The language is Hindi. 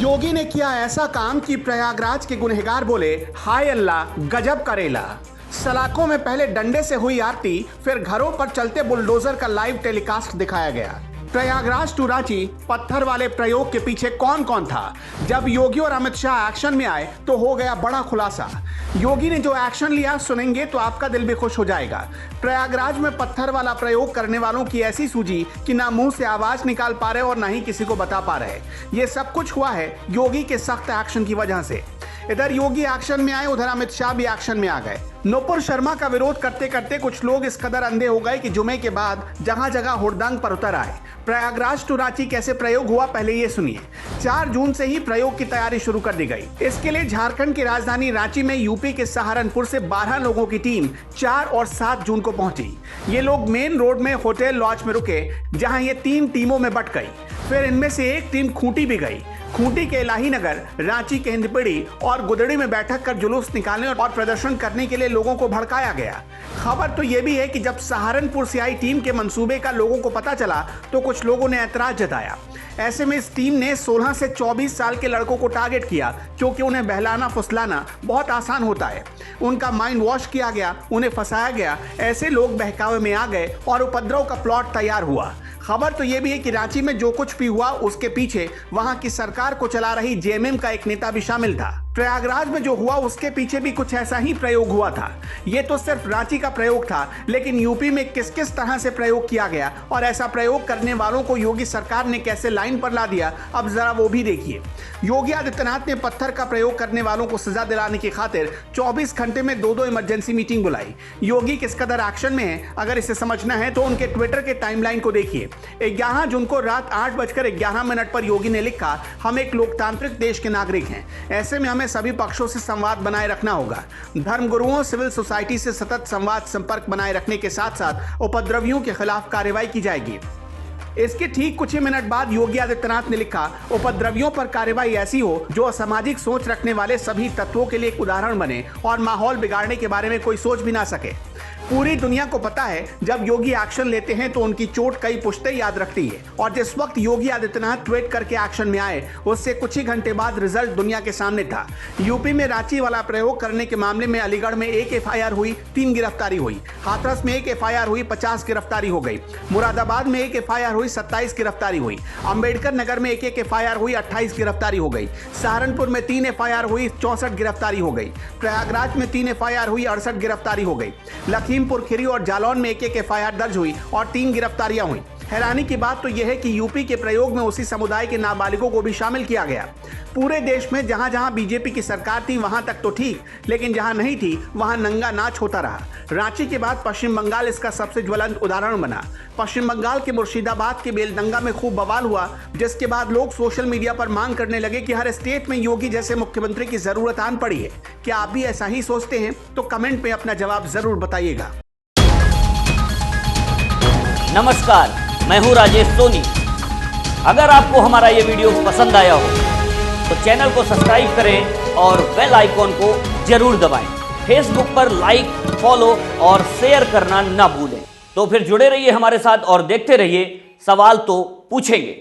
योगी ने किया ऐसा काम कि प्रयागराज के गुनहगार बोले, हाय अल्लाह गजब करेला। सलाखों में पहले डंडे से हुई आरती, फिर घरों पर चलते बुलडोजर का लाइव टेलीकास्ट दिखाया गया। प्रयागराज टू रांची पत्थर वाले प्रयोग के पीछे कौन कौन था? जब योगी और अमित शाह एक्शन में आए तो हो गया बड़ा खुलासा। योगी ने जो एक्शन लिया सुनेंगे तो आपका दिल भी खुश हो जाएगा। प्रयागराज में पत्थर वाला प्रयोग करने वालों की ऐसी सूझी कि ना मुंह से आवाज निकाल पा रहे और ना ही किसी को बता पा रहे। ये सब कुछ हुआ है योगी के सख्त एक्शन की वजह से। इधर योगी एक्शन में आए, उधर अमित शाह भी एक्शन में आ गए। नूपुर शर्मा का विरोध करते करते कुछ लोग इस कदर अंधे हो गए कि जुमे के बाद जगह जगह हुड़दंग पर उतर आए। प्रयागराज टू रांची कैसे प्रयोग हुआ पहले ये सुनिए। 4 जून से ही प्रयोग की तैयारी शुरू कर दी गई। इसके लिए झारखंड की राजधानी रांची में यूपी के सहारनपुर से 12 लोगों की टीम 4 और 7 जून को पहुंची। ये लोग मेन रोड में होटल लॉज में रुके, जहां ये 3 टीमों में बट गई। फिर इनमें से एक टीम खूंटी भी गई। खूंटी के इलाही नगर, रांची के हिंदपीढ़ी और गुदड़ी में बैठक कर जुलूस निकालने और प्रदर्शन करने के लिए लोगों को भड़काया गया। खबर तो यह भी है कि जब सहारनपुर से आई टीम के मंसूबे का लोगों को पता चला तो कुछ लोगों ने ऐतराज जताया। ऐसे में इस टीम ने 16 से 24 साल के लड़कों को टारगेट किया, क्योंकि उन्हें बहलाना फुसलाना बहुत आसान होता है। उनका माइंड वॉश किया गया, उन्हें फंसाया गया। ऐसे लोग बहकावे में आ गए और उपद्रव का प्लॉट तैयार हुआ। खबर तो यह भी है कि रांची में जो कुछ भी हुआ उसके पीछे वहां की सरकार को चला रही जेएमएम का एक नेता भी शामिल था। प्रयागराज में जो हुआ उसके पीछे भी कुछ ऐसा ही प्रयोग हुआ था। ये तो सिर्फ रांची का प्रयोग था, लेकिन यूपी में किस किस तरह से प्रयोग किया गया और ऐसा प्रयोग करने वालों को योगी सरकार ने कैसे लाइन पर ला दिया, अब जरा वो भी देखिए। योगी आदित्यनाथ ने पत्थर का प्रयोग करने वालों को सजा दिलाने की खातिर 24 घंटे में 2 इमरजेंसी मीटिंग बुलाई। योगी किस कदर एक्शन में है, अगर इसे समझना है तो उनके ट्विटर के टाइमलाइन को देखिए। 11 जून को रात 8:11 पर योगी ने लिखा, हम एक लोकतांत्रिक देश के नागरिक हैं। ऐसे में हमें सभी पक्षों से संवाद बनाए रखना होगा। धर्मगुरुओं, सिविल सोसाइटी से सतत संवाद संपर्क बनाए रखने के साथ साथ उपद्रवियों के खिलाफ कार्रवाई की जाएगी। इसके ठीक कुछ ही मिनट बाद योगी आदित्यनाथ ने लिखा, उपद्रवियों पर कार्रवाई ऐसी हो जो असामाजिक सोच रखने वाले सभी तत्वों के लिए एक उदाहरण बने और माहौल बिगाड़ने के बारे में कोई सोच भी ना सके। पूरी दुनिया को पता है जब योगी एक्शन लेते हैं तो उनकी चोट कई पुश्तें याद रखती है, और जिस वक्त योगी आदित्यनाथ ट्वीट करके एक्शन में आए उससे कुछ ही घंटे बाद रिजल्ट दुनिया के सामने था। यूपी में रांची वाला प्रयोग करने के मामले में अलीगढ़ में 1 FIR हुई, 3 गिरफ्तारी हुई। हाथरस में 1 FIR हुई, 50 गिरफ्तारी हो गई। मुरादाबाद में 1 FIR हुई, 27 गिरफ्तारी हुई। अंबेडकर नगर में 1 FIR हुई, 28 गिरफ्तारी हो गई। सहारनपुर में 3 FIR हुई, 64 गिरफ्तारी हो गई। प्रयागराज में 3 FIR हुई, 68 गिरफ्तारी हो गई। लखीमपुर खीरी और जालौन में 1 FIR दर्ज हुई और 3 गिरफ्तारियां हुई। हैरानी की बात तो यह है कि यूपी के प्रयोग में उसी समुदाय के नाबालिगों को भी शामिल किया गया। पूरे देश में जहां जहां बीजेपी की सरकार थी वहां तक तो ठीक, लेकिन जहां नहीं थी वहां नंगा नाच होता रहा। रांची के बाद पश्चिम बंगाल इसका सबसे ज्वलंत उदाहरण बना। पश्चिम बंगाल के मुर्शिदाबाद के बेलडंगा में खूब बवाल हुआ, जिसके बाद लोग सोशल मीडिया पर मांग करने लगे कि हर स्टेट में योगी जैसे मुख्यमंत्री की जरूरत आन पड़ी है। क्या आप भी ऐसा ही सोचते हैं? तो कमेंट में अपना जवाब जरूर बताइएगा। नमस्कार, मैं हूं राजेश सोनी। अगर आपको हमारा ये वीडियो पसंद आया हो तो चैनल को सब्सक्राइब करें और बेल आइकॉन को जरूर दबाएं। फेसबुक पर लाइक, फॉलो और शेयर करना ना भूलें। तो फिर जुड़े रहिए हमारे साथ और देखते रहिए सवाल तो पूछेंगे।